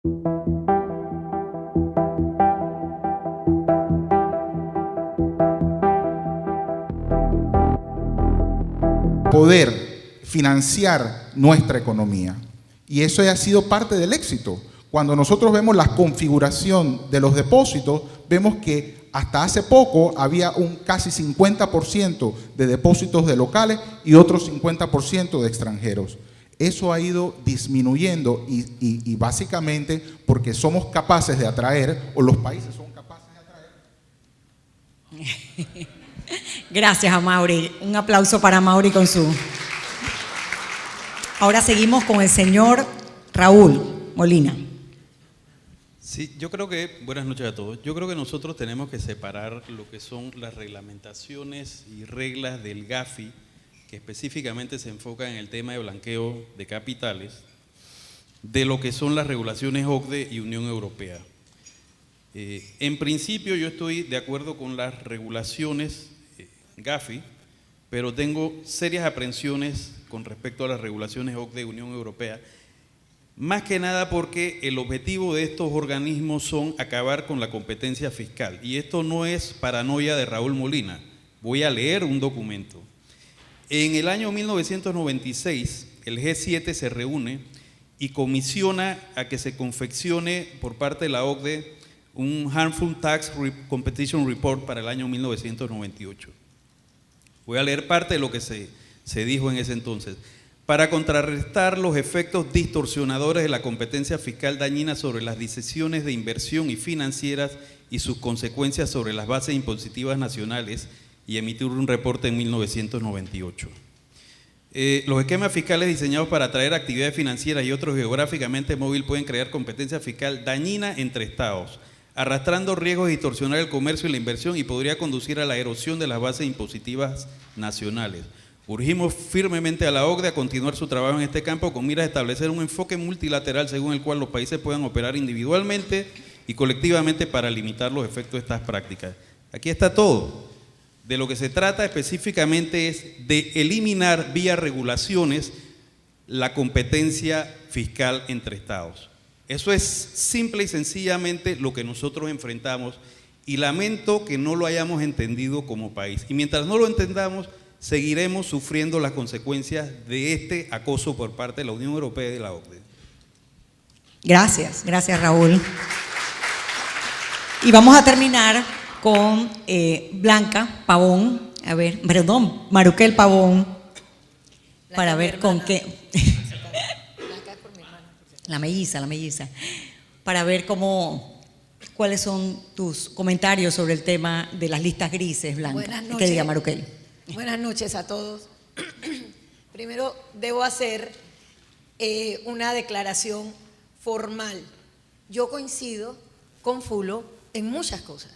Poder financiar nuestra economía. Y eso ha sido parte del éxito. Cuando nosotros vemos la configuración de los depósitos, vemos que hasta hace poco había un casi 50% de depósitos de locales y otro 50% de extranjeros. Eso ha ido disminuyendo y básicamente porque somos capaces de atraer, o los países son capaces de atraer. Gracias a Mauri. Un aplauso para Mauri con su... Ahora seguimos con el señor Raúl Molina. Sí, yo creo que, buenas noches a todos, yo creo que nosotros tenemos que separar lo que son las reglamentaciones y reglas del GAFI, que específicamente se enfocan en el tema de blanqueo de capitales, de lo que son las regulaciones OCDE y Unión Europea. En principio yo estoy de acuerdo con las regulaciones GAFI, pero tengo serias aprensiones con respecto a las regulaciones OCDE y Unión Europea, más que nada porque el objetivo de estos organismos son acabar con la competencia fiscal. Y esto no es paranoia de Raúl Molina. Voy a leer un documento. En el año 1996, el G7 se reúne y comisiona a que se confeccione por parte de la OCDE un Harmful Tax Competition Report para el año 1998. Voy a leer parte de lo que se dijo en ese entonces. Para contrarrestar los efectos distorsionadores de la competencia fiscal dañina sobre las decisiones de inversión y financieras y sus consecuencias sobre las bases impositivas nacionales, y emitir un reporte en 1998. Los esquemas fiscales diseñados para atraer actividades financieras y otros geográficamente móviles pueden crear competencia fiscal dañina entre estados, arrastrando riesgos de distorsionar el comercio y la inversión y podría conducir a la erosión de las bases impositivas nacionales. Urgimos firmemente a la OCDE a continuar su trabajo en este campo con miras a establecer un enfoque multilateral según el cual los países puedan operar individualmente y colectivamente para limitar los efectos de estas prácticas. Aquí está todo. De lo que se trata específicamente es de eliminar vía regulaciones la competencia fiscal entre estados. Eso es simple y sencillamente lo que nosotros enfrentamos y lamento que no lo hayamos entendido como país. Y mientras no lo entendamos, seguiremos sufriendo las consecuencias de este acoso por parte de la Unión Europea y de la OCDE. Gracias, gracias Raúl. Y vamos a terminar con Blanca Pavón, Maruquel Pavón, para ver con qué, la melliza, para ver cuáles son tus comentarios sobre el tema de las listas grises, Blanca. Buenas noches. ¿Qué diga Maruquel? Buenas noches a todos. Primero debo hacer una declaración formal. Yo coincido con Fulo en muchas cosas.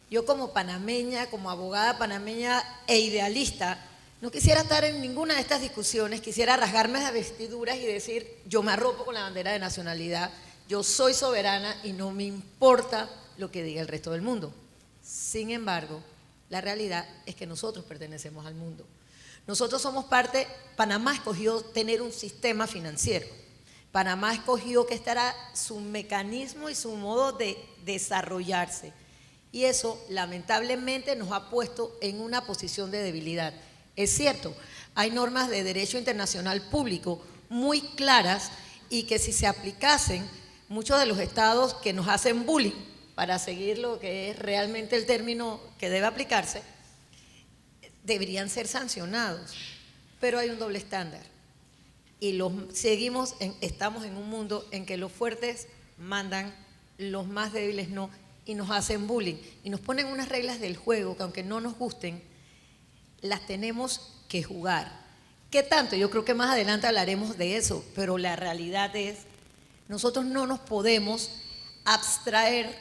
Yo como panameña, como abogada panameña e idealista, no quisiera estar en ninguna de estas discusiones, quisiera rasgarme las vestiduras y decir, yo me arropo con la bandera de nacionalidad, yo soy soberana y no me importa lo que diga el resto del mundo. Sin embargo, la realidad es que nosotros pertenecemos al mundo. Nosotros somos parte, Panamá escogió tener un sistema financiero. Panamá escogió que este era su mecanismo y su modo de desarrollarse. Y eso lamentablemente nos ha puesto en una posición de debilidad. Es cierto, hay normas de derecho internacional público muy claras y que si se aplicasen, muchos de los estados que nos hacen bullying, para seguir lo que es realmente el término que debe aplicarse, deberían ser sancionados. Pero hay un doble estándar y estamos en un mundo en que los fuertes mandan, los más débiles no, y nos hacen bullying y nos ponen unas reglas del juego que aunque no nos gusten, las tenemos que jugar. ¿Qué tanto? Yo creo que más adelante hablaremos de eso, pero la realidad es, nosotros no nos podemos abstraer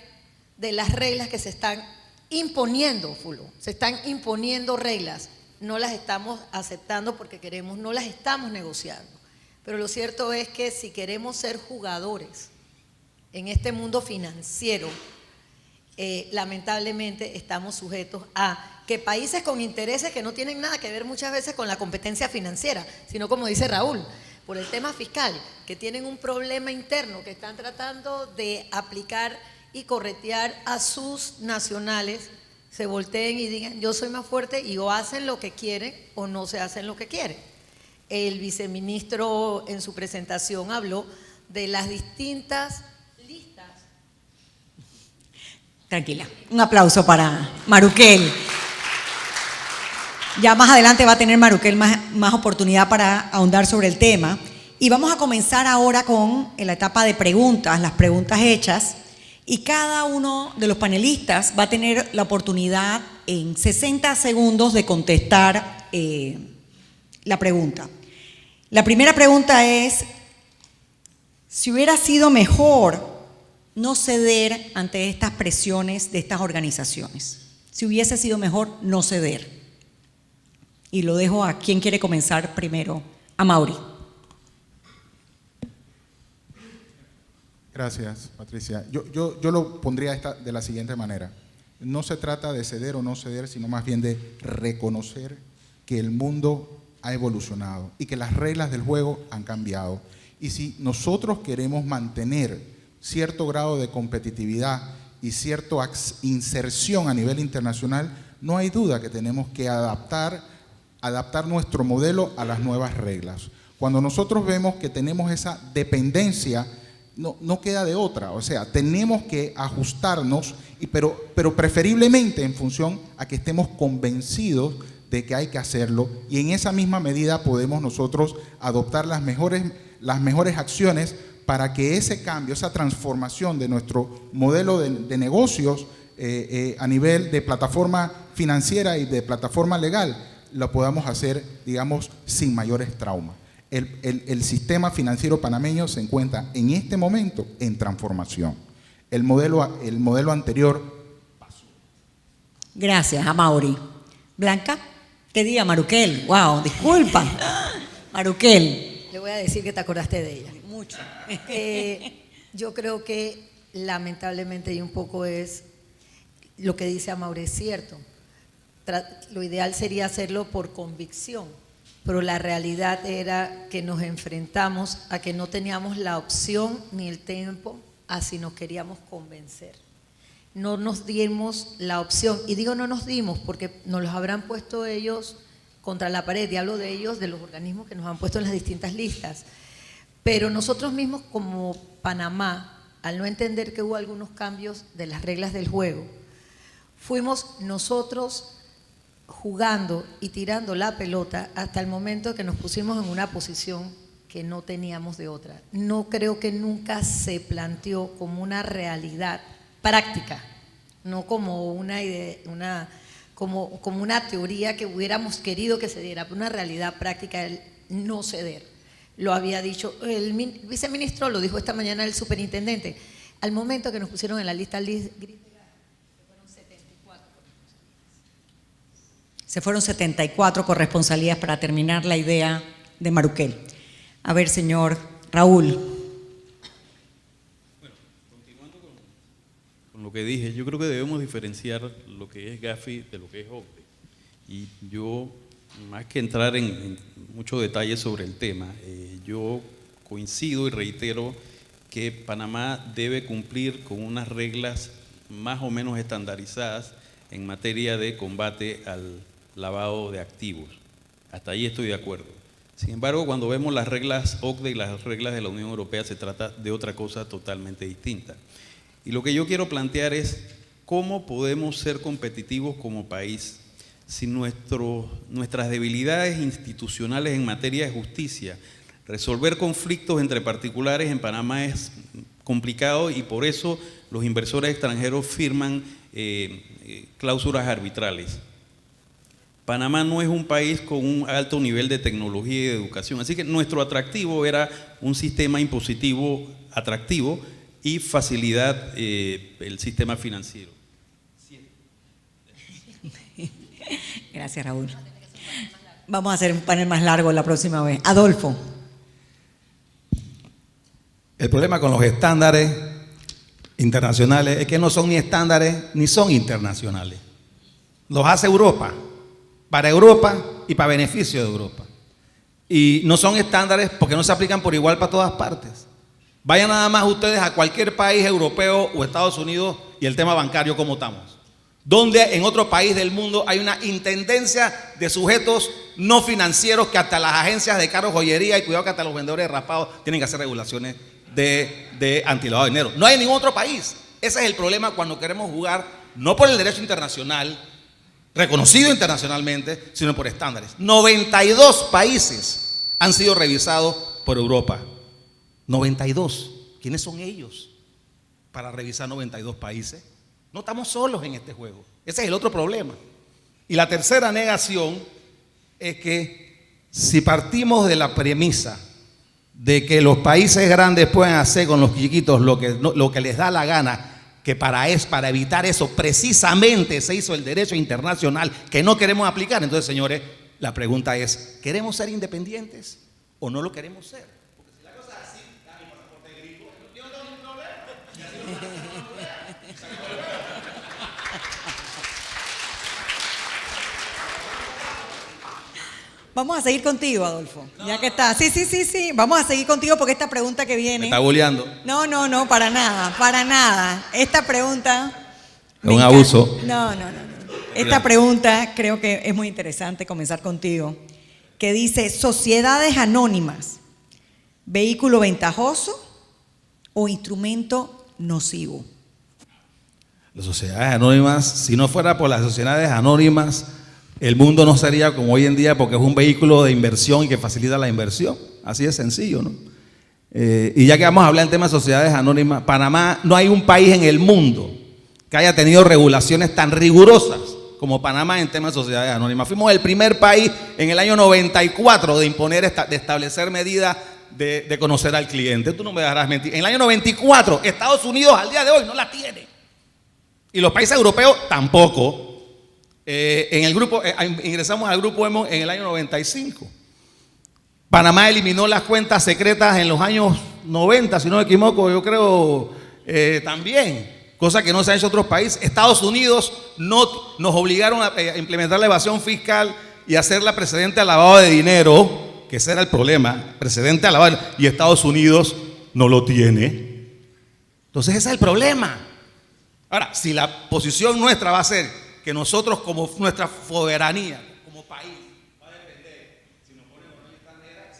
de las reglas que se están imponiendo, Fulo. Se están imponiendo reglas, no las estamos aceptando porque queremos, no las estamos negociando. Pero lo cierto es que si queremos ser jugadores en este mundo financiero, lamentablemente estamos sujetos a que países con intereses que no tienen nada que ver muchas veces con la competencia financiera, sino como dice Raúl, por el tema fiscal, que tienen un problema interno, que están tratando de aplicar y corretear a sus nacionales, se volteen y digan, yo soy más fuerte, y o hacen lo que quieren o no se hacen lo que quieren. El viceministro en su presentación habló de las distintas listas. Tranquila, un aplauso para Maruquel. Ya más adelante va a tener Maruquel más oportunidad para ahondar sobre el tema. Y vamos a comenzar ahora con la etapa de preguntas, las preguntas hechas. Y cada uno de los panelistas va a tener la oportunidad en 60 segundos de contestar la pregunta. La primera pregunta es, si hubiera sido mejor no ceder ante estas presiones de estas organizaciones. Si hubiese sido mejor no ceder. Y lo dejo a quien quiere comenzar primero, a Mauri. Gracias, Patricia. Yo lo pondría de la siguiente manera. No se trata de ceder o no ceder, sino más bien de reconocer que el mundo ha evolucionado y que las reglas del juego han cambiado. Y si nosotros queremos mantener cierto grado de competitividad y cierta inserción a nivel internacional, no hay duda que tenemos que adaptar nuestro modelo a las nuevas reglas. Cuando nosotros vemos que tenemos esa dependencia, no queda de otra, o sea, tenemos que ajustarnos, pero preferiblemente en función a que estemos convencidos de que hay que hacerlo, y en esa misma medida podemos nosotros adoptar las mejores acciones para que ese cambio, esa transformación de nuestro modelo de negocios a nivel de plataforma financiera y de plataforma legal, lo podamos hacer, digamos, sin mayores traumas. El sistema financiero panameño se encuentra en este momento en transformación. El modelo anterior pasó. Gracias, Amaury. Blanca, ¿qué día, Maruquel? Wow, disculpa. Maruquel. Le voy a decir que te acordaste de ella. Mucho. Yo creo que lamentablemente y un poco es lo que dice Amaury, es cierto. Lo ideal sería hacerlo por convicción, pero la realidad era que nos enfrentamos a que no teníamos la opción ni el tiempo a si nos queríamos convencer. No nos dimos la opción, y digo no nos dimos porque nos los habrán puesto ellos contra la pared, y hablo de ellos, de los organismos que nos han puesto en las distintas listas, pero nosotros mismos como Panamá, al no entender que hubo algunos cambios de las reglas del juego, fuimos nosotros jugando y tirando la pelota hasta el momento que nos pusimos en una posición que no teníamos de otra. No creo que nunca se planteó como una realidad práctica, no como una idea, como una teoría que hubiéramos querido que se diera, pero una realidad práctica, el no ceder. Lo había dicho el viceministro, lo dijo esta mañana el superintendente. Al momento que nos pusieron en la lista Se fueron 74 corresponsalías para terminar la idea de Maruquel. A ver, señor Raúl. Bueno, continuando con lo que dije, yo creo que debemos diferenciar lo que es Gafi de lo que es OCDE. Y yo, más que entrar en mucho detalle sobre el tema, yo coincido y reitero que Panamá debe cumplir con unas reglas más o menos estandarizadas en materia de combate al lavado de activos. Hasta ahí estoy de acuerdo. Sin embargo, cuando vemos las reglas OCDE y las reglas de la Unión Europea, se trata de otra cosa totalmente distinta. Y lo que yo quiero plantear es cómo podemos ser competitivos como país si nuestras debilidades institucionales en materia de justicia, resolver conflictos entre particulares en Panamá es complicado, y por eso los inversores extranjeros firman cláusulas arbitrales. Panamá no es un país con un alto nivel de tecnología y de educación, así que nuestro atractivo era un sistema impositivo atractivo y facilidad el sistema financiero. Gracias, Raúl. Vamos a hacer un panel más largo la próxima vez. Adolfo. El problema con los estándares internacionales es que no son ni estándares ni son internacionales. Los hace Europa, para Europa y para beneficio de Europa. Y no son estándares porque no se aplican por igual para todas partes. Vayan nada más ustedes a cualquier país europeo o Estados Unidos y el tema bancario, ¿cómo estamos? Donde en otro país del mundo hay una intendencia de sujetos no financieros que hasta las agencias de carros, joyería y cuidado que hasta los vendedores de raspados tienen que hacer regulaciones de antilavado de dinero. No hay en ningún otro país. Ese es el problema cuando queremos jugar no por el derecho internacional, reconocido internacionalmente, sino por estándares. 92 países han sido revisados por Europa. 92. ¿Quiénes son ellos para revisar 92 países? No estamos solos en este juego. Ese es el otro problema. Y la tercera negación es que si partimos de la premisa de que los países grandes pueden hacer con los chiquitos lo que les da la gana, que para evitar eso precisamente se hizo el derecho internacional que no queremos aplicar. Entonces, señores, la pregunta es, ¿queremos ser independientes o no lo queremos ser? Porque si la cosa es así, da mi pasaporte gringo, yo no tengo ningún problema. Vamos a seguir contigo, Adolfo, ya que está. Sí. Vamos a seguir contigo porque esta pregunta que viene. Me está boleando. No, para nada. Esta pregunta. Es un abuso. No. Esta pregunta creo que es muy interesante comenzar contigo. Que dice: ¿sociedades anónimas, vehículo ventajoso o instrumento nocivo? Las sociedades anónimas, si no fuera por las sociedades anónimas, el mundo no sería como hoy en día porque es un vehículo de inversión y que facilita la inversión. Así de sencillo, ¿no? Y ya que vamos a hablar en temas de sociedades anónimas, Panamá, no hay un país en el mundo que haya tenido regulaciones tan rigurosas como Panamá en temas de sociedades anónimas. Fuimos el primer país en el año 94 de imponer, de establecer medidas de conocer al cliente. Tú no me dejarás mentir. En el año 94, Estados Unidos al día de hoy no la tiene. Y los países europeos tampoco. Ingresamos al grupo EMO en el año 95. Panamá eliminó las cuentas secretas en los años 90, si no me equivoco, yo creo también, cosa que no se ha hecho en otros países. Estados Unidos nos obligaron a implementar la evasión fiscal y hacerla precedente al lavado de dinero, que ese era el problema, precedente al lavado, y Estados Unidos no lo tiene. Entonces ese es el problema. Ahora, si la posición nuestra va a ser que nosotros como nuestra soberanía, como país, va a depender si nos ponemos una extranjera,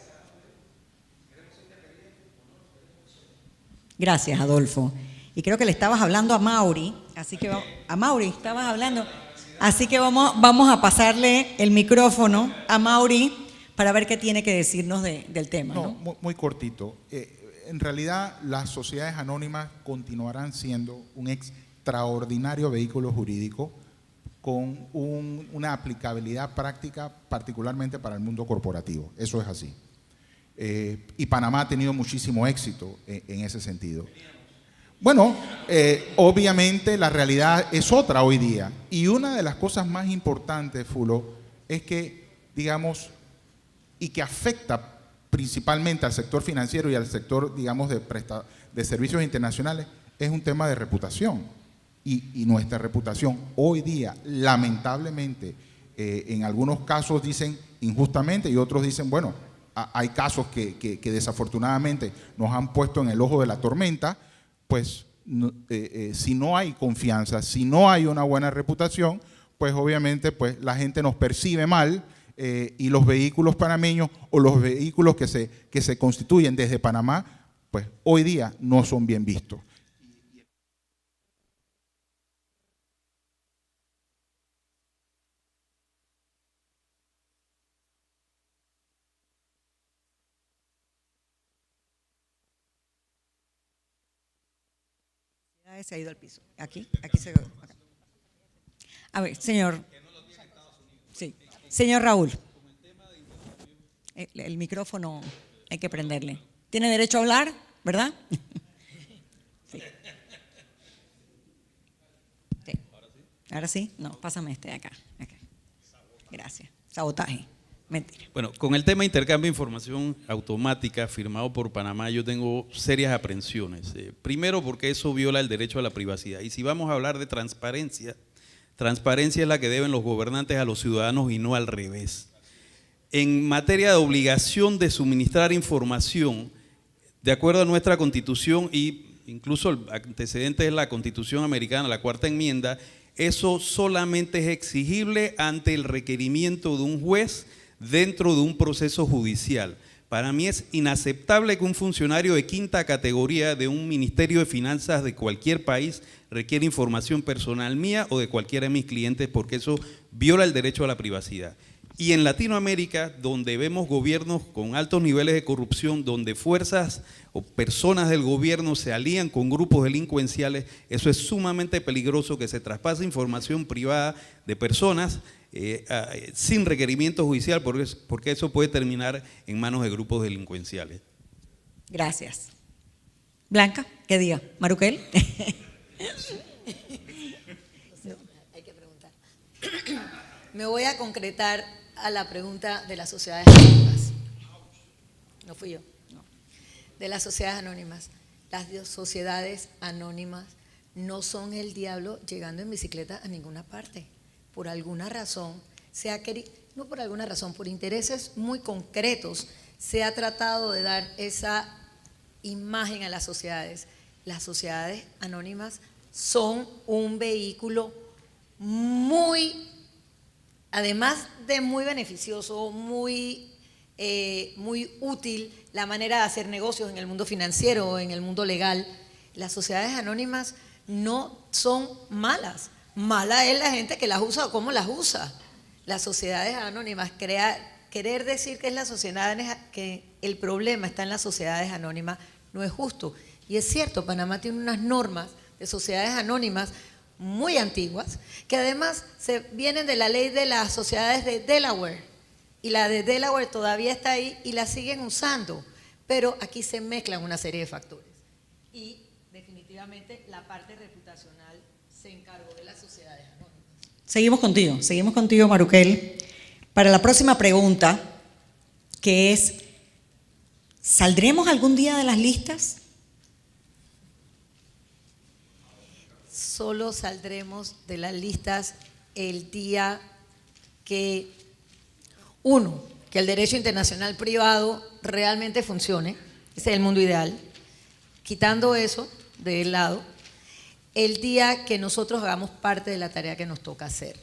queremos ser independientes o no queremos ser. Gracias, Adolfo. Y creo que le estabas hablando a Mauri, así que a Mauri estabas hablando, así que vamos a pasarle el micrófono a Mauri para ver qué tiene que decirnos del tema. No, muy cortito. En realidad, las sociedades anónimas continuarán siendo un extraordinario vehículo jurídico con una aplicabilidad práctica particularmente para el mundo corporativo. Eso es así. Y Panamá ha tenido muchísimo éxito en ese sentido. Bueno, obviamente la realidad es otra hoy día. Y una de las cosas más importantes, Fulo, es que, digamos, y que afecta principalmente al sector financiero y al sector, digamos, de servicios internacionales, es un tema de reputación. Y nuestra reputación hoy día, lamentablemente, en algunos casos dicen injustamente y otros dicen, bueno, hay casos que desafortunadamente nos han puesto en el ojo de la tormenta, pues si no hay confianza, si no hay una buena reputación, pues obviamente pues, la gente nos percibe mal y los vehículos panameños o los vehículos que se constituyen desde Panamá, pues hoy día no son bien vistos. Se ha ido al piso. Aquí se acá. A ver, señor. Sí. Señor Raúl. El micrófono hay que prenderle. ¿Tiene derecho a hablar, verdad? Sí. Sí. ¿Ahora sí? No, pásame este de acá. Gracias. Sabotaje. Mentira. Bueno, con el tema de intercambio de información automática firmado por Panamá, yo tengo serias aprensiones. Primero, porque eso viola el derecho a la privacidad. Y si vamos a hablar de transparencia, transparencia es la que deben los gobernantes a los ciudadanos y no al revés. en materia de obligación de suministrar información, de acuerdo a nuestra Constitución y incluso el antecedente es la Constitución americana, la Cuarta Enmienda, eso solamente es exigible ante el requerimiento de un juez dentro de un proceso judicial. Para mí es inaceptable que un funcionario de quinta categoría de un Ministerio de Finanzas de cualquier país requiera información personal mía o de cualquiera de mis clientes, porque eso viola el derecho a la privacidad. Y en Latinoamérica, donde vemos gobiernos con altos niveles de corrupción, donde fuerzas o personas del gobierno se alían con grupos delincuenciales, eso es sumamente peligroso, que se traspase información privada de personas sin requerimiento judicial, porque eso puede terminar en manos de grupos delincuenciales. Gracias. Blanca, ¿qué diga? Maruquel. Hay que preguntar. Me voy a concretar a la pregunta de las sociedades anónimas. No fui yo. No. De las sociedades anónimas. Las sociedades anónimas no son el diablo llegando en bicicleta a ninguna parte. Por alguna razón, no por alguna razón, por intereses muy concretos, se ha tratado de dar esa imagen a las sociedades. Las sociedades anónimas son un vehículo además de muy beneficioso, muy útil, la manera de hacer negocios en el mundo financiero o en el mundo legal. Las sociedades anónimas no son malas. Mala es la gente que las usa o cómo las usa. Las sociedades anónimas, querer decir que es la sociedad, que el problema está en las sociedades anónimas, no es justo. Y es cierto, Panamá tiene unas normas de sociedades anónimas muy antiguas, que además se vienen de la ley de las sociedades de Delaware, y la de Delaware todavía está ahí y la siguen usando, pero aquí se mezclan una serie de factores. Y definitivamente la parte reputacional se encargó de las sociedades anónimas. Seguimos contigo, Maruquel, para la próxima pregunta, que es, ¿saldremos algún día de las listas? Solo saldremos de las listas el día que, uno, que el derecho internacional privado realmente funcione, ese es el mundo ideal, quitando eso de lado, el día que nosotros hagamos parte de la tarea que nos toca hacer.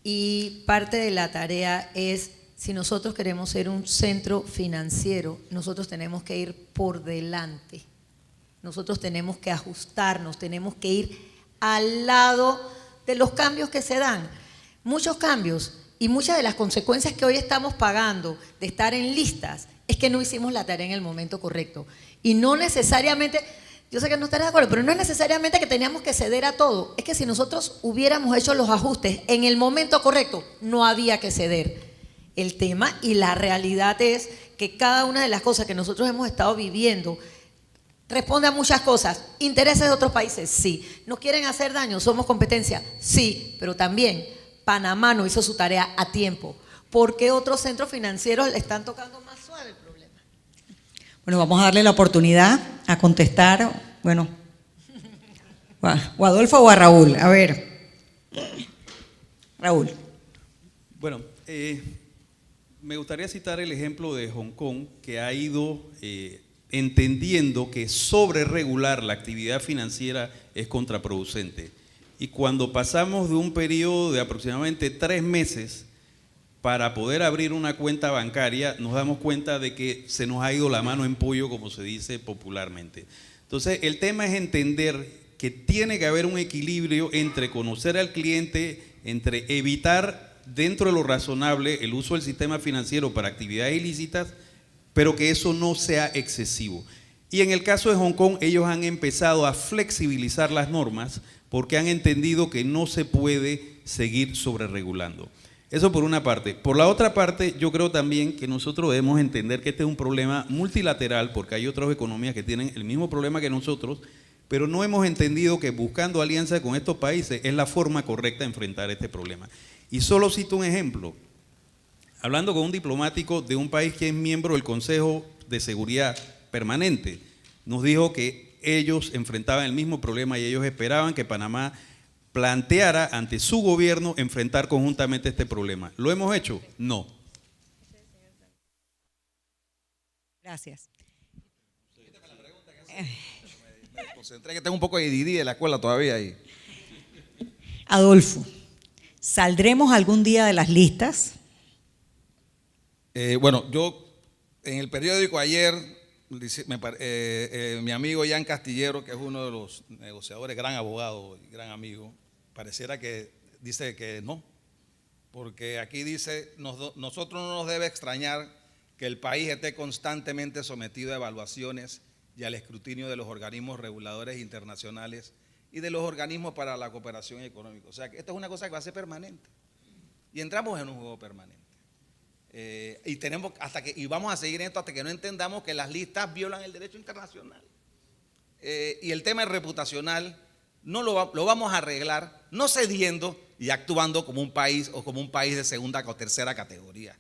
Y parte de la tarea es, si nosotros queremos ser un centro financiero, nosotros tenemos que ir por delante, nosotros tenemos que ajustarnos, tenemos que ir al lado de los cambios que se dan. Muchos cambios y muchas de las consecuencias que hoy estamos pagando de estar en listas es que no hicimos la tarea en el momento correcto. Y no necesariamente, yo sé que no estarás de acuerdo, pero no es necesariamente que teníamos que ceder a todo. Es que si nosotros hubiéramos hecho los ajustes en el momento correcto, no había que ceder. El tema y la realidad es que cada una de las cosas que nosotros hemos estado viviendo responde a muchas cosas. ¿Intereses de otros países? Sí. ¿Nos quieren hacer daño? ¿Somos competencia? Sí. Pero también Panamá no hizo su tarea a tiempo. ¿Por qué otros centros financieros le están tocando más suave el problema? Bueno, vamos a darle la oportunidad a contestar, bueno, o a Adolfo o a Raúl. A ver, Raúl. Bueno, me gustaría citar el ejemplo de Hong Kong, que ha ido entendiendo que sobreregular la actividad financiera es contraproducente. Y cuando pasamos de un periodo de aproximadamente 3 meses para poder abrir una cuenta bancaria, nos damos cuenta de que se nos ha ido la mano en pollo, como se dice popularmente. Entonces, el tema es entender que tiene que haber un equilibrio entre conocer al cliente, entre evitar dentro de lo razonable el uso del sistema financiero para actividades ilícitas, pero que eso no sea excesivo. Y en el caso de Hong Kong, ellos han empezado a flexibilizar las normas porque han entendido que no se puede seguir sobreregulando. Eso por una parte. Por la otra parte, yo creo también que nosotros debemos entender que este es un problema multilateral, porque hay otras economías que tienen el mismo problema que nosotros, pero no hemos entendido que buscando alianza con estos países es la forma correcta de enfrentar este problema. Y solo cito un ejemplo. Hablando con un diplomático de un país que es miembro del Consejo de Seguridad Permanente, nos dijo que ellos enfrentaban el mismo problema y ellos esperaban que Panamá planteara ante su gobierno enfrentar conjuntamente este problema. ¿Lo hemos hecho? No. Gracias. Me concentré que tengo un poco de DD de la escuela todavía ahí. Adolfo, ¿saldremos algún día de las listas? Bueno, yo en el periódico ayer, mi amigo Jan Castillero, que es uno de los negociadores, gran abogado y gran amigo, pareciera que dice que no, porque aquí dice, nosotros no nos debe extrañar que el país esté constantemente sometido a evaluaciones y al escrutinio de los organismos reguladores internacionales y de los organismos para la cooperación económica. O sea, que esto es una cosa que va a ser permanente. Y entramos en un juego permanente. Y vamos a seguir en esto hasta que no entendamos que las listas violan el derecho internacional. Y el tema reputacional no lo vamos a arreglar no cediendo y actuando como un país o como un país de segunda o tercera categoría.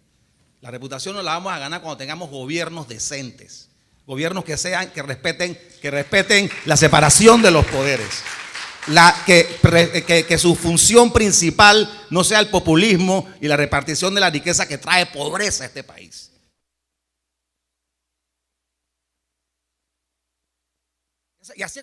La reputación no la vamos a ganar cuando tengamos gobiernos decentes, gobiernos que respeten la separación de los poderes. Que su función principal no sea el populismo y la repartición de la riqueza que trae pobreza a este país. Y así.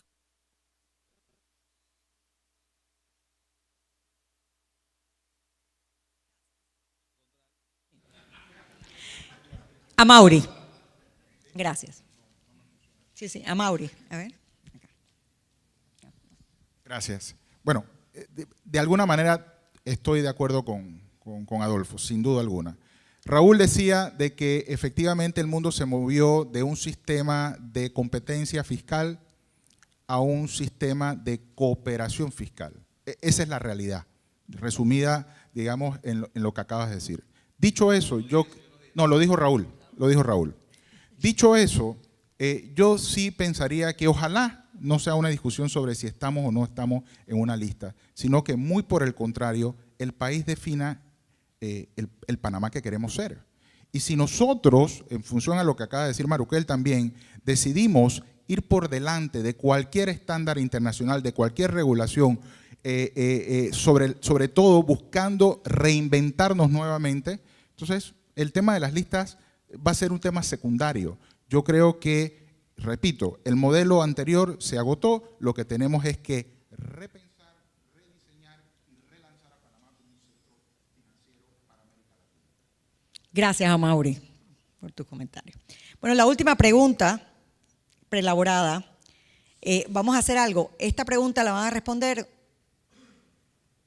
Amaury. Gracias. Sí, Amaury. A ver. Gracias. Bueno, de alguna manera estoy de acuerdo con Adolfo, sin duda alguna. Raúl decía de que efectivamente el mundo se movió de un sistema de competencia fiscal a un sistema de cooperación fiscal. Esa es la realidad, resumida, digamos, en lo que acabas de decir. Dicho eso, no, lo dijo Raúl. Dicho eso, yo sí pensaría que ojalá no sea una discusión sobre si estamos o no estamos en una lista, sino que muy por el contrario, el país defina el Panamá que queremos ser. Y si nosotros, en función a lo que acaba de decir Maruquel también, decidimos ir por delante de cualquier estándar internacional, de cualquier regulación, sobre todo buscando reinventarnos nuevamente, entonces el tema de las listas va a ser un tema secundario. Yo creo que, repito, el modelo anterior se agotó, lo que tenemos es que repensar, rediseñar y relanzar a Panamá como un centro financiero para América Latina. Gracias, Amaury, por tu comentario. Bueno, la última pregunta preelaborada, vamos a hacer algo. Esta pregunta la van a responder,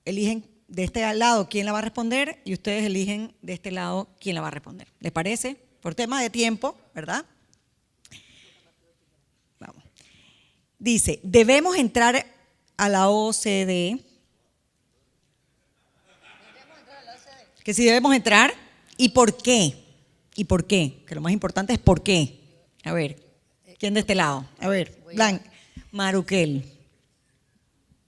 eligen de este lado quién la va a responder y ustedes eligen de este lado quién la va a responder. ¿Les parece? Por tema de tiempo, ¿verdad? Vamos. Dice, ¿debemos entrar a la OCDE? Que si debemos entrar, ¿y por qué? ¿Y por qué? Que lo más importante es por qué. A ver, ¿quién de este lado? A ver, Maruquel.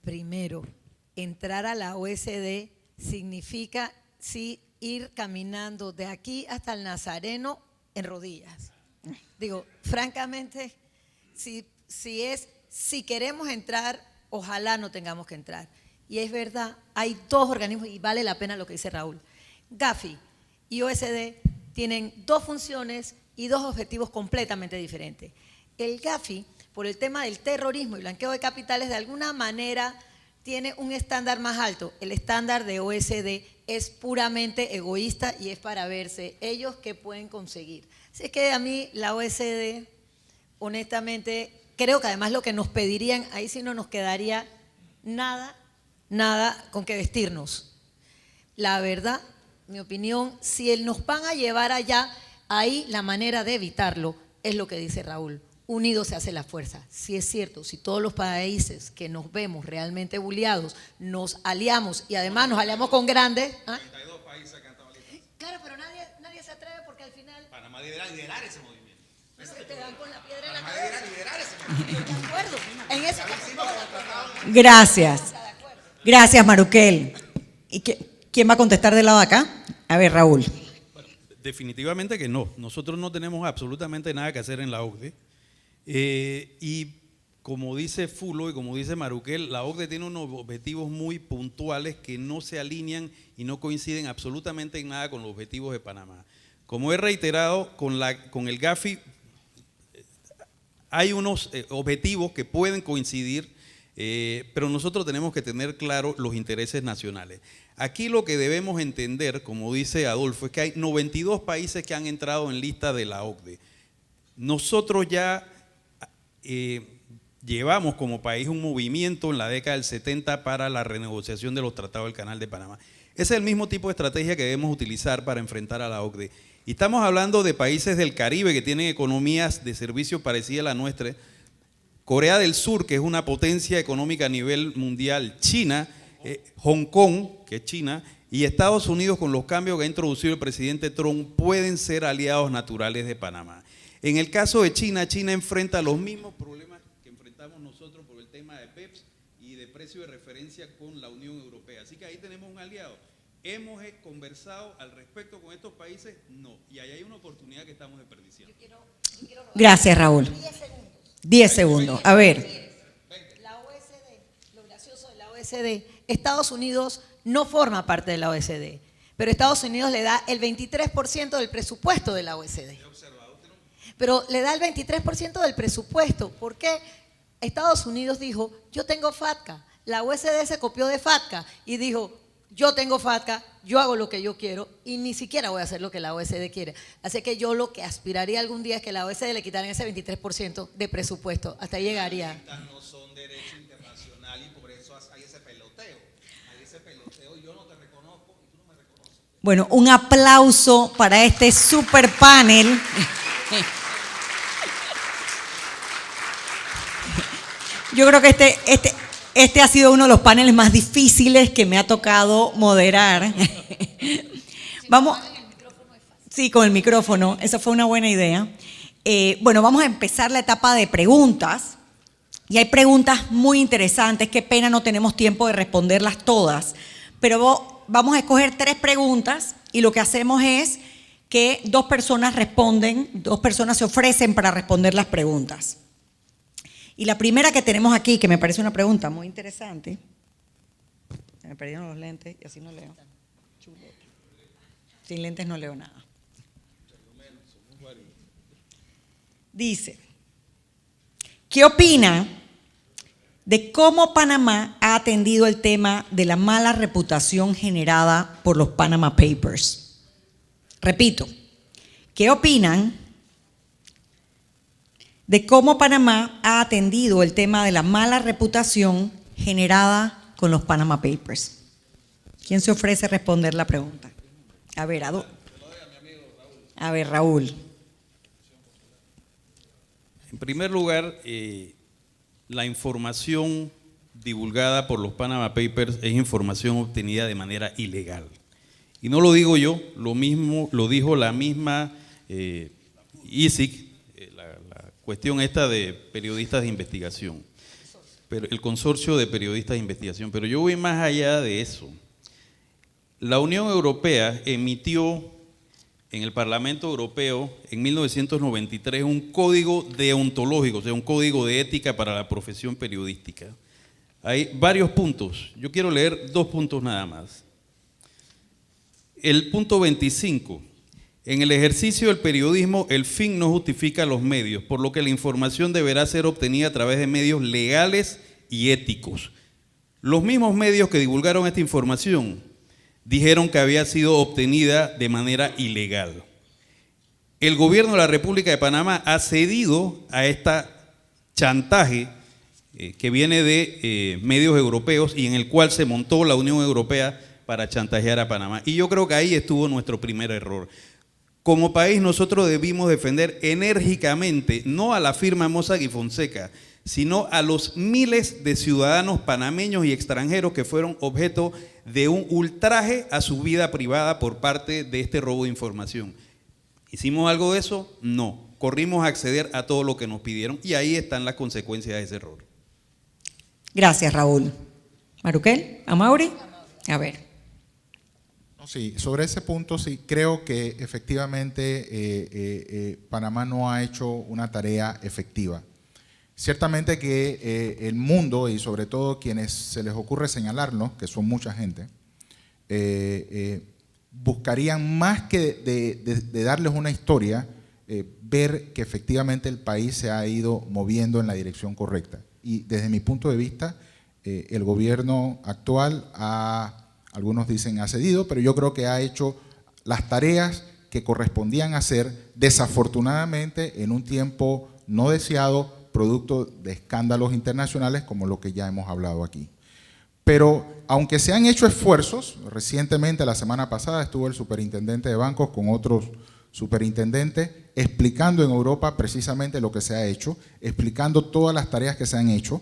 Primero, entrar a la OSD significa sí ir caminando de aquí hasta el Nazareno en rodillas. Digo, francamente, si queremos entrar, ojalá no tengamos que entrar. Y es verdad, hay dos organismos y vale la pena lo que dice Raúl. Gafi y OSD tienen dos funciones y dos objetivos completamente diferentes. El Gafi, por el tema del terrorismo y blanqueo de capitales, de alguna manera tiene un estándar más alto. El estándar de OSD es puramente egoísta y es para verse ellos qué pueden conseguir. Así es que a mí la OSD, honestamente, creo que además lo que nos pedirían, ahí sí no nos quedaría nada con que vestirnos. La verdad, mi opinión, si nos van a llevar allá, ahí la manera de evitarlo es lo que dice Raúl. Unidos se hace la fuerza. Si es cierto, si todos los países que nos vemos realmente bulliados nos aliamos y además nos aliamos con grandes. 32 países que han estado listos. Claro, pero nadie se atreve porque al final. Panamá deberá liderar ese movimiento. Te dan con la piedra en la cabeza. Panamá deberá liderar ese movimiento. De acuerdo. En eso Gracias. Gracias, Maruquel. ¿Y quién va a contestar del lado de acá? A ver, Raúl. Bueno, definitivamente que no. Nosotros no tenemos absolutamente nada que hacer en la OCDE. Y como dice Fulo y como dice Maruquel, la OCDE tiene unos objetivos muy puntuales que no se alinean y no coinciden absolutamente en nada con los objetivos de Panamá. Como he reiterado, con el Gafi hay unos objetivos que pueden coincidir, pero nosotros tenemos que tener claro los intereses nacionales. Aquí lo que debemos entender, como dice Adolfo, es que hay 92 países que han entrado en lista de la OCDE. Nosotros ya llevamos como país un movimiento en la década del 70 para la renegociación de los tratados del Canal de Panamá. Ese es el mismo tipo de estrategia que debemos utilizar para enfrentar a la OCDE. Y estamos hablando de países del Caribe que tienen economías de servicio parecidas a la nuestra. Corea del Sur, que es una potencia económica a nivel mundial, China, Hong Kong, que es China, y Estados Unidos, con los cambios que ha introducido el presidente Trump, pueden ser aliados naturales de Panamá. En el caso de China, China enfrenta los mismos problemas que enfrentamos nosotros por el tema de PEPS y de precio de referencia con la Unión Europea. Así que ahí tenemos un aliado. ¿Hemos conversado al respecto con estos países? No. Y ahí hay una oportunidad que estamos desperdiciando. Gracias, Raúl. 10 segundos. A ver. La OECD, lo gracioso de la OECD, Estados Unidos no forma parte de la OECD, pero Estados Unidos le da el 23% del presupuesto de la OECD. Pero le da el 23% del presupuesto. ¿Por qué? Estados Unidos dijo, yo tengo FATCA. La OECD se copió de FATCA y dijo, yo tengo FATCA, yo hago lo que yo quiero y ni siquiera voy a hacer lo que la OECD quiere. Así que yo lo que aspiraría algún día es que la OECD le quitaran ese 23% de presupuesto. Hasta ahí llegaría. No son derecho internacional y por eso hay ese peloteo. Hay ese peloteo, yo no te reconozco y tú no me reconoces. Bueno, un aplauso para este super panel. Yo creo que este ha sido uno de los paneles más difíciles que me ha tocado moderar. Vamos. Sí, con el micrófono. Esa fue una buena idea. Bueno, vamos a empezar la etapa de preguntas. Y hay preguntas muy interesantes. Qué pena no tenemos tiempo de responderlas todas. Pero vamos a escoger 3 preguntas y lo que hacemos es que 2 personas responden, 2 personas se ofrecen para responder las preguntas. Y la primera que tenemos aquí, que me parece una pregunta muy interesante. Me perdieron los lentes y así no leo. Sin lentes no leo nada. Dice, ¿qué opina de cómo Panamá ha atendido el tema de la mala reputación generada por los Panama Papers? Repito, ¿qué opinan de cómo Panamá ha atendido el tema de la mala reputación generada con los Panama Papers? ¿Quién se ofrece a responder la pregunta? A ver, Raúl. En primer lugar, la información divulgada por los Panama Papers es información obtenida de manera ilegal. Y no lo digo yo, lo mismo lo dijo la misma ISIC, la cuestión esta de periodistas de investigación, pero el consorcio de periodistas de investigación. Pero yo voy más allá de eso. La Unión Europea emitió en el Parlamento Europeo en 1993 un código deontológico, o sea, un código de ética para la profesión periodística. Hay varios puntos. Yo quiero leer 2 puntos nada más. El punto 25. En el ejercicio del periodismo, el fin no justifica los medios, por lo que la información deberá ser obtenida a través de medios legales y éticos. Los mismos medios que divulgaron esta información dijeron que había sido obtenida de manera ilegal. El gobierno de la República de Panamá ha cedido a este chantaje que viene de medios europeos y en el cual se montó la Unión Europea para chantajear a Panamá. Y yo creo que ahí estuvo nuestro primer error. Como país nosotros debimos defender enérgicamente no a la firma Mossack y Fonseca, sino a los miles de ciudadanos panameños y extranjeros que fueron objeto de un ultraje a su vida privada por parte de este robo de información. ¿Hicimos algo de eso? No. Corrimos a acceder a todo lo que nos pidieron y ahí están las consecuencias de ese error. Gracias, Raúl. Maruquel, Amaury, a ver. Sí, sobre ese punto sí creo que efectivamente Panamá no ha hecho una tarea efectiva. Ciertamente que el mundo y sobre todo quienes se les ocurre señalarnos, que son mucha gente, buscarían más que de darles una historia, ver que efectivamente el país se ha ido moviendo en la dirección correcta. Y desde mi punto de vista, el gobierno actual algunos dicen ha cedido, pero yo creo que ha hecho las tareas que correspondían hacer, desafortunadamente en un tiempo no deseado, producto de escándalos internacionales como lo que ya hemos hablado aquí. Pero aunque se han hecho esfuerzos, recientemente la semana pasada estuvo el superintendente de bancos con otros superintendentes explicando en Europa precisamente lo que se ha hecho, explicando todas las tareas que se han hecho.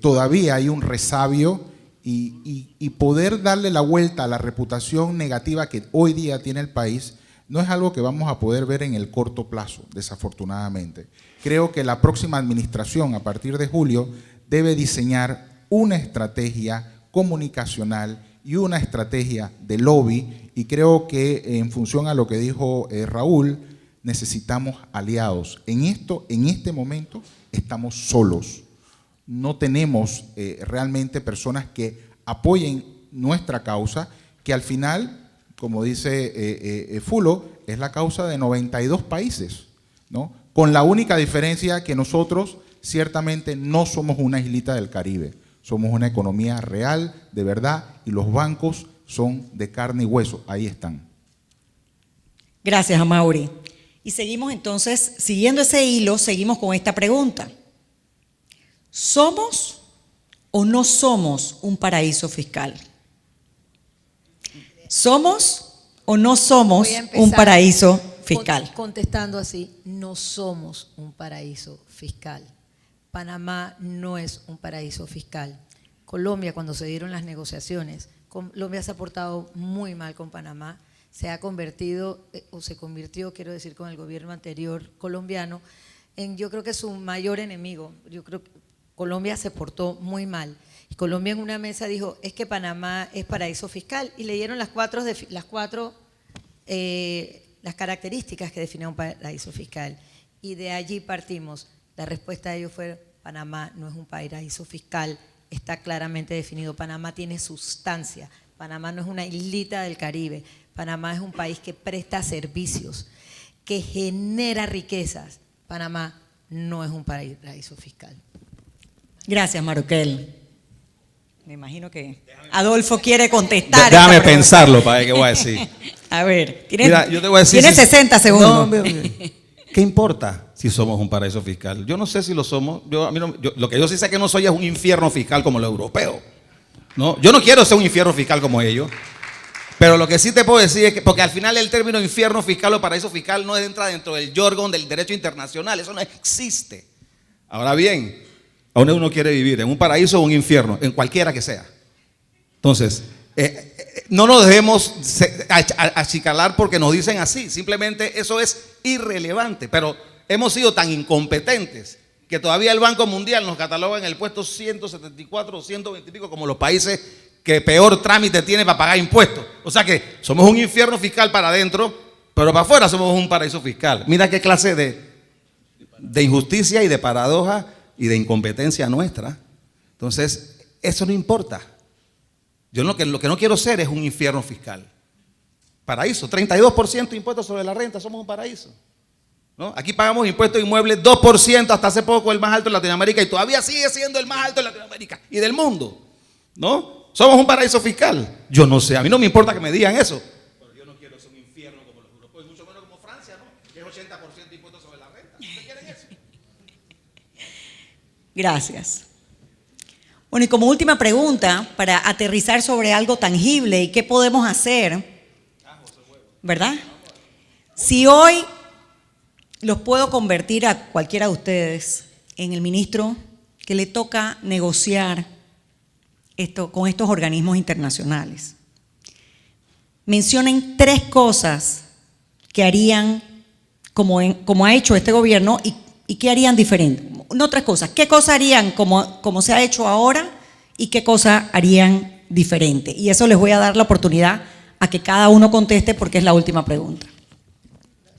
Todavía hay un resabio y poder darle la vuelta a la reputación negativa que hoy día tiene el país no es algo que vamos a poder ver en el corto plazo, desafortunadamente. Creo que la próxima administración, a partir de julio, debe diseñar una estrategia comunicacional y una estrategia de lobby, y creo que en función a lo que dijo Raúl, necesitamos aliados. En este momento estamos solos. No tenemos realmente personas que apoyen nuestra causa, que al final, como dice Fulo, es la causa de 92 países, ¿no? Con la única diferencia que nosotros ciertamente no somos una islita del Caribe, somos una economía real, de verdad, y los bancos son de carne y hueso, ahí están. Gracias, Amaury. Y seguimos entonces, siguiendo ese hilo, seguimos con esta pregunta. ¿Somos o no somos un paraíso fiscal? ¿Somos o no somos Voy a empezar un paraíso fiscal? Contestando así, no somos un paraíso fiscal. Panamá no es un paraíso fiscal. Colombia, cuando se dieron las negociaciones, Colombia se ha portado muy mal con Panamá, se ha convertido, o se convirtió, quiero decir, con el gobierno anterior colombiano, en yo creo que su mayor enemigo. Yo creo que Colombia se portó muy mal. Y Colombia en una mesa dijo, es que Panamá es paraíso fiscal, y leyeron las características que definen un paraíso fiscal. Y de allí partimos. La respuesta de ellos fue, Panamá no es un paraíso fiscal, está claramente definido. Panamá tiene sustancia. Panamá no es una islita del Caribe. Panamá es un país que presta servicios, que genera riquezas. Panamá no es un paraíso fiscal. Gracias, Maruquel. Me imagino que Adolfo quiere contestar. Déjame esta pregunta. pensarlo para ver qué voy a decir. A ver, tienes, Mira, yo te voy a decir. tienes 60 segundos. No, ¿qué importa si somos un paraíso fiscal? Yo no sé si lo somos. Lo que yo sí sé que no soy es un infierno fiscal como los europeos. ¿No? Yo no quiero ser un infierno fiscal como ellos. Pero lo que sí te puedo decir es que, porque al final el término infierno fiscal o paraíso fiscal no entra dentro del jargón del derecho internacional, eso no existe. Ahora bien, ¿a dónde uno quiere vivir? ¿En un paraíso o un infierno? En cualquiera que sea. Entonces, no nos dejemos achicalar porque nos dicen así, simplemente eso es irrelevante, pero hemos sido tan incompetentes que todavía el Banco Mundial nos cataloga en el puesto 174 o 120 y pico como los países que peor trámite tiene para pagar impuestos. O sea que somos un infierno fiscal para adentro, pero para afuera somos un paraíso fiscal. Mira qué clase de injusticia y de paradoja y de incompetencia nuestra. Entonces, eso no importa. Yo lo que no quiero ser es un infierno fiscal. Paraíso, 32% de impuestos sobre la renta, somos un paraíso. ¿No? Aquí pagamos impuestos de inmuebles 2%, hasta hace poco el más alto en Latinoamérica, y todavía sigue siendo el más alto en Latinoamérica y del mundo. ¿No? Somos un paraíso fiscal. Yo no sé, a mí no me importa que me digan eso. Pero yo no quiero ser un infierno como los europeos, y mucho menos como Francia, ¿no? Que es 80% de impuestos sobre la renta. ¿Ustedes quieren eso? Gracias. Bueno, y como última pregunta, para aterrizar sobre algo tangible y qué podemos hacer, ¿verdad? Si hoy los puedo convertir a cualquiera de ustedes en el ministro que le toca negociar con estos organismos internacionales, mencionen 3 cosas que harían como ha hecho este gobierno y qué harían diferente. No 3 cosas, ¿qué cosas harían como se ha hecho ahora y qué cosas harían diferente? Y eso les voy a dar la oportunidad a que cada uno conteste porque es la última pregunta.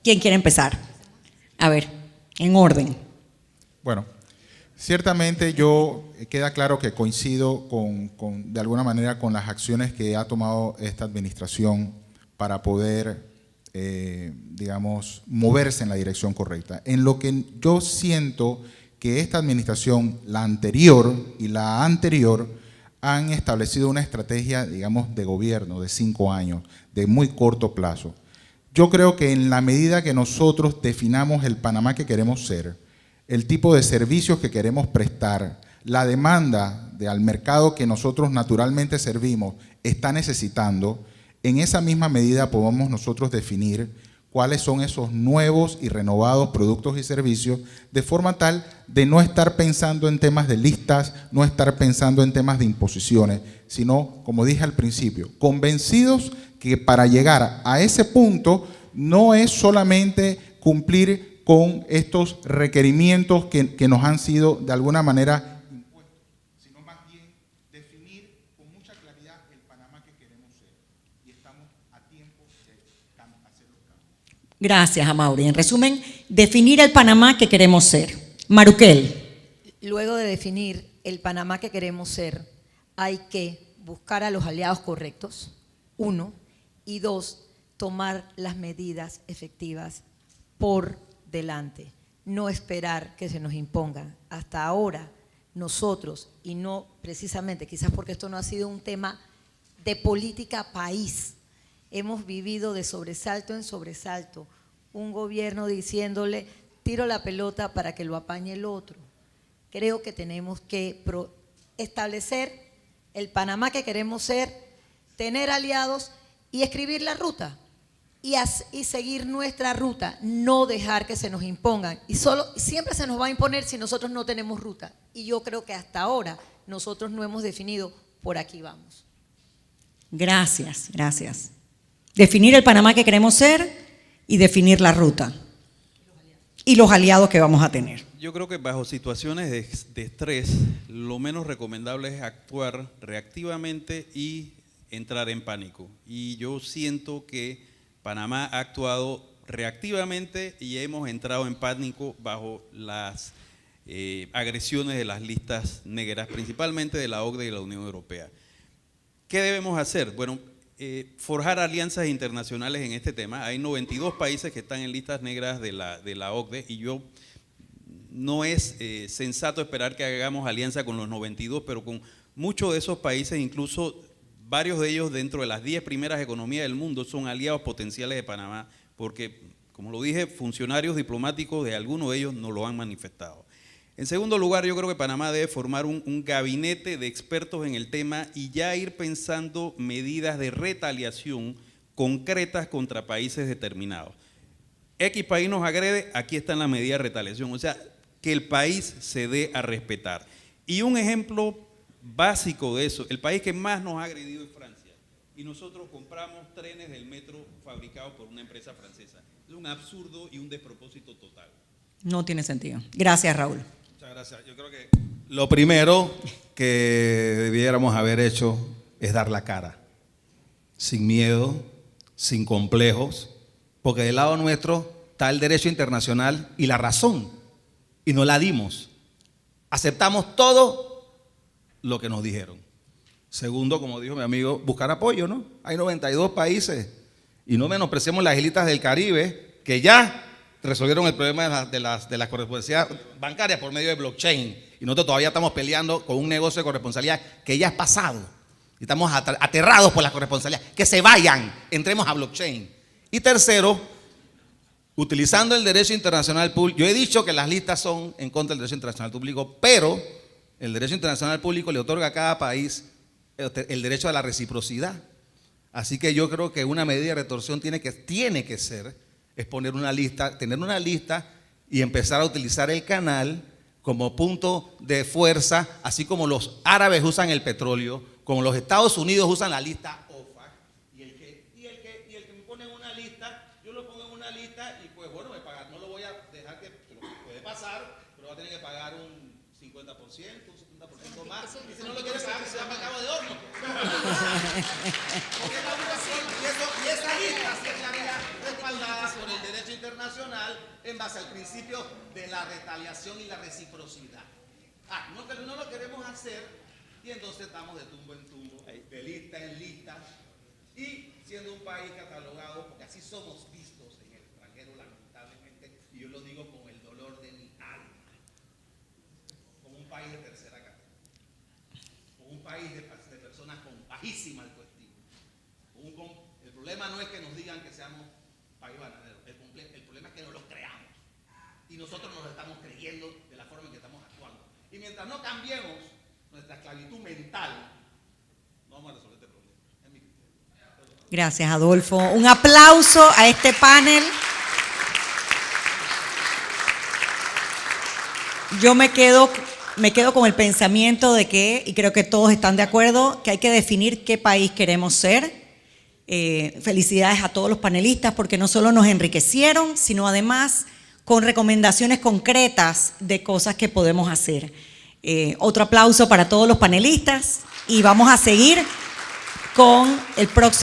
¿Quién quiere empezar? A ver, en orden. Bueno, ciertamente queda claro que coincido de alguna manera con las acciones que ha tomado esta administración para poder digamos, moverse en la dirección correcta. En lo que yo siento que esta administración, la anterior y la anterior, han establecido una estrategia, digamos, de gobierno de 5 años, de muy corto plazo. Yo creo que en la medida que nosotros definamos el Panamá que queremos ser, el tipo de servicios que queremos prestar, la demanda al mercado que nosotros naturalmente servimos está necesitando, en esa misma medida podemos nosotros definir cuáles son esos nuevos y renovados productos y servicios, de forma tal de no estar pensando en temas de listas, no estar pensando en temas de imposiciones, sino, como dije al principio, convencidos que para llegar a ese punto no es solamente cumplir con estos requerimientos que nos han sido de alguna manera impuestos, sino más bien definir con mucha claridad el Panamá que queremos ser. Y estamos a tiempo de hacer los cambios. Gracias, Amaury. En resumen, definir el Panamá que queremos ser. Maruquel. Luego de definir el Panamá que queremos ser, hay que buscar a los aliados correctos, 1, y 2, tomar las medidas efectivas por delante, no esperar que se nos impongan. Hasta ahora nosotros, y no precisamente, quizás porque esto no ha sido un tema de política país, hemos vivido de sobresalto en sobresalto, un gobierno diciéndole, tiro la pelota para que lo apañe el otro. Creo que tenemos que establecer el Panamá que queremos ser, tener aliados y escribir la ruta. Y seguir nuestra ruta, no dejar que se nos impongan. Y siempre se nos va a imponer si nosotros no tenemos ruta. Y yo creo que hasta ahora nosotros no hemos definido por aquí vamos. Gracias, gracias. Definir el Panamá que queremos ser y definir la ruta. Y los aliados que vamos a tener. Yo creo que bajo situaciones de estrés, lo menos recomendable es actuar reactivamente y entrar en pánico. Y yo siento que Panamá ha actuado reactivamente y hemos entrado en pánico bajo las agresiones de las listas negras, principalmente de la OCDE y la Unión Europea. ¿Qué debemos hacer? Bueno, forjar alianzas internacionales en este tema. Hay 92 países que están en listas negras de la OCDE y no es sensato esperar que hagamos alianza con los 92, pero con muchos de esos países, incluso varios de ellos dentro de las 10 primeras economías del mundo, son aliados potenciales de Panamá, porque, como lo dije, funcionarios diplomáticos de algunos de ellos nos lo han manifestado. En segundo lugar, yo creo que Panamá debe formar un gabinete de expertos en el tema y ya ir pensando medidas de retaliación concretas contra países determinados. X país nos agrede, aquí está la medida de retaliación, o sea, que el país se dé a respetar. Y un ejemplo básico de eso, el país que más nos ha agredido es Francia, y nosotros compramos trenes del metro fabricados por una empresa francesa. Es un absurdo y un despropósito total. No tiene sentido. Gracias, Raúl. Muchas gracias. Yo creo que lo primero que debiéramos haber hecho es dar la cara, sin miedo, sin complejos, porque del lado nuestro está el derecho internacional y la razón, y no la dimos. Aceptamos todo lo que nos dijeron. Segundo, como dijo mi amigo, buscar apoyo, ¿no? Hay 92 países y no menospreciemos las islitas del Caribe que ya resolvieron el problema de la corresponsalidad bancaria por medio de blockchain y nosotros todavía estamos peleando con un negocio de corresponsabilidad que ya es pasado y estamos aterrados por la corresponsabilidad. Que se vayan, entremos a blockchain. Y tercero, utilizando el derecho internacional público, yo he dicho que las listas son en contra del derecho internacional público, pero el derecho internacional público le otorga a cada país el derecho a la reciprocidad. Así que yo creo que una medida de retorsión tiene que ser, es poner una lista, tener una lista y empezar a utilizar el canal como punto de fuerza, así como los árabes usan el petróleo, como los Estados Unidos usan la lista OFAC, y el que me pone en una lista, yo lo pongo en una lista y pues bueno, no lo voy a dejar que puede pasar, pero va a tener que pagar un 50%, un 70% más, y si no lo quiere pagar, se va para cabo de horno. Y esa lista se estaría respaldada por el derecho internacional en base al principio de la retaliación y la reciprocidad. No lo queremos hacer y entonces estamos de tumbo en tumbo, de lista en lista, Y siendo un país catalogado, porque así somos vistos en el extranjero lamentablemente, y yo lo digo con el dolor de mi alma, como un país de tercera categoría, como un país de personas con bajísima autoestima. El problema no es que nos digan que seamos país bananero, el problema es que no lo creamos. Y nosotros nos lo estamos creyendo de la forma en que estamos actuando. Y mientras no cambiemos nuestra esclavitud mental, no vamos a resolver este problema. Es mi criterio. Gracias, Adolfo. Un aplauso a este panel. Yo me quedo con el pensamiento de que, y creo que todos están de acuerdo, que hay que definir qué país queremos ser. Felicidades a todos los panelistas porque no solo nos enriquecieron, sino además con recomendaciones concretas de cosas que podemos hacer. Otro aplauso para todos los panelistas y vamos a seguir con el próximo.